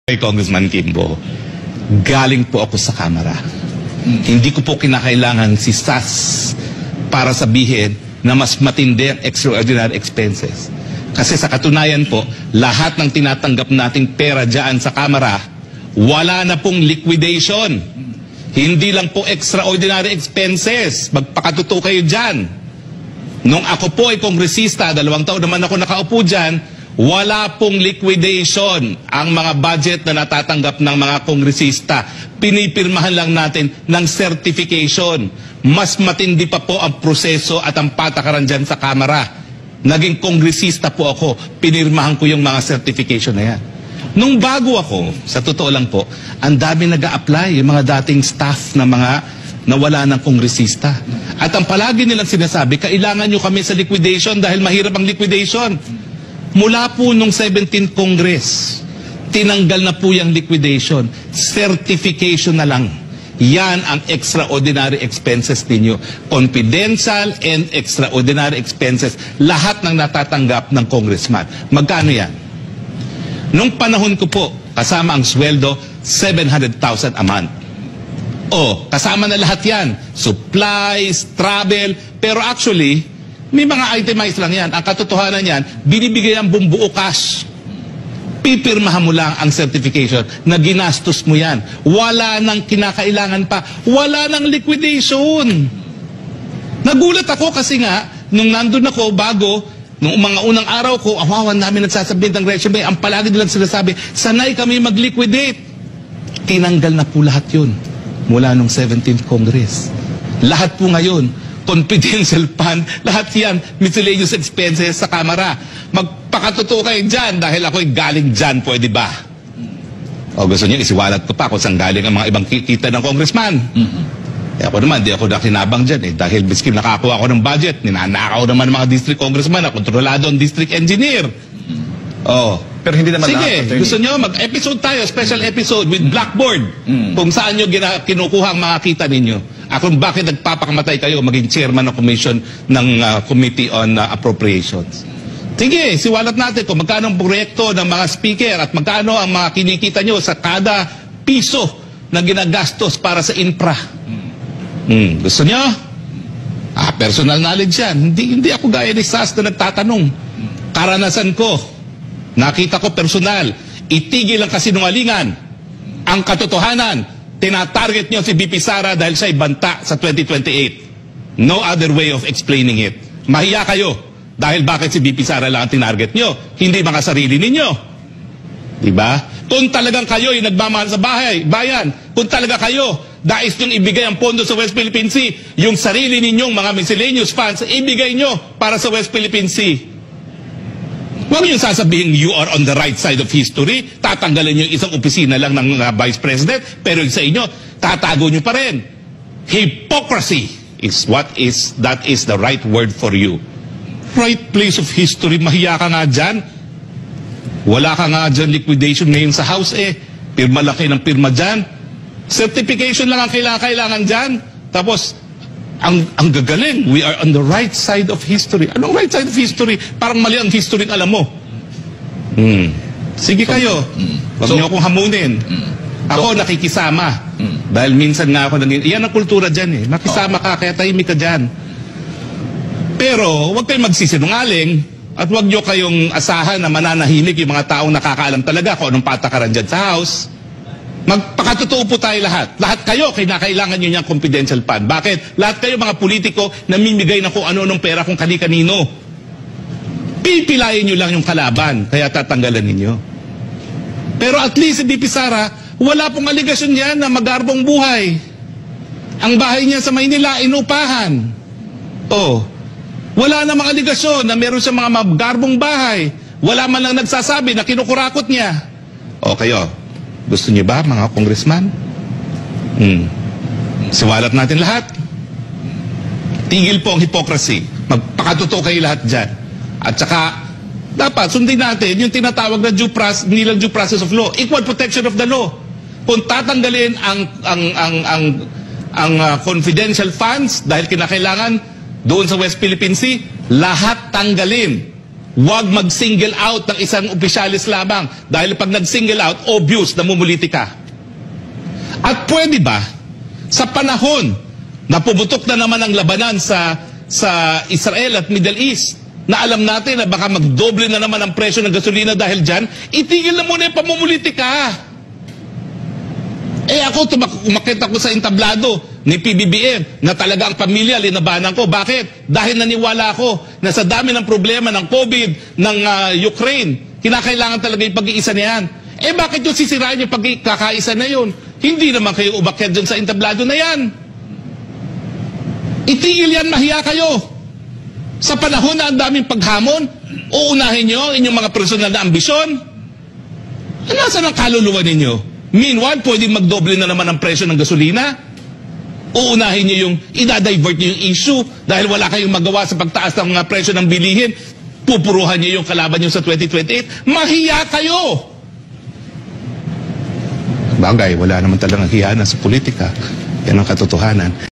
Kay Congressman Kimbo, galing po ako sa Kamara. Hindi ko po kinakailangan si SAS para sabihin na mas matindi ang extraordinary expenses. Kasi sa katunayan po, lahat ng tinatanggap nating pera dyan sa Kamara, wala na pong liquidation. Hindi lang po extraordinary expenses. Magpakatotoo kayo dyan. Nung ako po ay kongresista, 2 taon naman ako nakaupo dyan, wala pong liquidation ang mga budget na natatanggap ng mga kongresista. Pinipirmahan lang natin ng certification. Mas matindi pa po ang proseso at ang patakaran dyan sa Kamara. Naging kongresista po ako, pinirmahan ko yung mga certification na yan. Nung bago ako, sa totoo lang po, ang dami nag-a-apply, yung mga dating staff na mga nawala ng kongresista. At ang palagi nilang sinasabi, kailangan nyo kami sa liquidation dahil mahirap ang liquidation. Mula po nung 17th Congress, tinanggal na po yung liquidation. Certification na lang. Yan ang extraordinary expenses ninyo. Confidential and extraordinary expenses. Lahat ng natatanggap ng congressman. Magkano yan? Nung panahon ko po, kasama ang sweldo, 700,000 a month. O, kasama na lahat yan. Supplies, travel, pero actually, may mga itemized lang yan. Ang katotohanan yan, binibigay ang bumbuo cash. Pipirmahan mo lang ang certification na ginastos mo yan. Wala nang kinakailangan pa. Wala nang liquidation. Nagulat ako kasi nga, nung nandun ako bago, nung mga unang araw ko, awawan namin nagsasabit ng resume, ang palagi nilang sinasabi, sanay kami mag-liquidate. Tinanggal na po lahat yun mula nung 17th Congress. Lahat po ngayon, confidential fund, lahat yan, miscellaneous expenses sa Kamara. Magpakatotoo kayo dyan dahil ako'y galing dyan, pwede ba? O gusto niyo, isiwalat ko pa kung saan galing ang mga ibang kita ng congressman. Eh ako naman, di ako nakinabang dyan dahil miskin nakakuha ako ng budget, ninanakaw naman ng mga district congressman, kontrolado ang district engineer. Pero hindi naman sige, gusto nyo, mag-episode tayo, special episode with Blackboard, kung saan nyo kinukuha ang mga kita ninyo. Kung bakit nagpapakamatay kayo maging chairman ng commission ng Committee on Appropriations. Sige, siwalat natin kung magkano ang proyekto ng mga speaker at magkano ang mga kinikita nyo sa kada piso na ginagastos para sa infra. Gusto nyo? Personal knowledge yan. Hindi ako gaya ni SAS na nagtatanong. Karanasan ko. Nakita ko personal. Itigil ang kasinungalingan. Ang katotohanan, tinatarget nyo si BP Sara dahil siya'y banta sa 2028. No other way of explaining it. Mahiya kayo dahil bakit si BP Sara lang ang tinarget nyo, hindi mga sarili ninyo. Diba? Kung talagang kayo'y nagmamahal sa bayan, kung talaga kayo, dais nyong ibigay ang pondo sa West Philippine Sea, yung sarili ninyong mga miscellaneous funds, ibigay nyo para sa West Philippine Sea. Huwag yung sasabihin you are on the right side of history, tatanggalin yung isang opisina lang ng Vice President, pero yung sa inyo, tatago nyo pa rin. Hypocrisy is that is the right word for you. Right place of history, mahiya ka nga dyan. Wala ka nga dyan liquidation ngayon sa House Pirma laki ng pirma dyan. Certification lang ang kailangan dyan. Tapos, ang gagaling, we are on the right side of history. Anong right side of history? Parang mali ang history alam mo. Sige kayo. Huwag niyo akong hamunin. Ako nakikisama. Dahil minsan nga ako yan ang kultura dyan Makisama ka, kaya tahimik ka dyan. Pero huwag kayong magsisinungaling at huwag niyo kayong asahan na mananahimik yung mga taong nakakaalam talaga kung anong patakaran dyan sa House. Magpakatotoo po tayo lahat. Lahat kayo, kailangan nyo niyang confidential fund. Bakit? Lahat kayo mga politiko namimigay na kung ano-anong pera kung kani-kanino. Pipilayin nyo lang yung kalaban, kaya tatanggalan ninyo. Pero at least si BP Sara, wala pong aligasyon yan na magarbong buhay. Ang bahay niya sa Maynila, inupahan. Wala namang aligasyon na meron siya mga magarbong bahay. Wala man lang nagsasabi na kinukurakot niya. Kayo, gusto niyo ba, mga congressman? Siwalat natin lahat. Tigil po ang hypocrisy. Magpakatotoo kayo lahat dyan. At saka, dapat sundin natin yung tinatawag na hindi lang due process of law, equal protection of the law. Kung tatanggalin ang confidential funds dahil kinakailangan doon sa West Philippine Sea, lahat tanggalin. Huwag mag-single out ng isang opisyalis lamang. Dahil pag nag-single out, obvious, namumuliti ka. At pwede ba, sa panahon na pumutok na naman ang labanan sa Israel at Middle East, na alam natin na baka magdoble na naman ang presyo ng gasolina dahil dyan, itigil na muna yung pamumulitika. Ako, umakit ako sa entablado ni PBBM na talaga ang pamilya, linabanan ko. Bakit? Dahil naniwala ako na sa dami ng problema ng COVID, ng Ukraine, kinakailangan talaga yung pag-iisa na yan. Bakit yung sisirain yung pagkakaisa na yun? Hindi naman kayo umakit dyan sa entablado na yan. Itigil yan, mahiya kayo. Sa panahon na ang daming paghamon, uunahin nyo ang inyong mga personal na ambisyon. Nasaan ang kaluluwa ninyo? Meanwhile, pwedeng magdoble na naman ang presyo ng gasolina. Uunahin nyo yung, idadivert nyo yung issue dahil wala kayong magawa sa pagtaas ng mga presyo ng bilihin. Pupuruhan nyo yung kalaban nyo sa 2028. Mahiya kayo! Bagay, wala naman talagang hiya na sa politika. Yan ang katotohanan.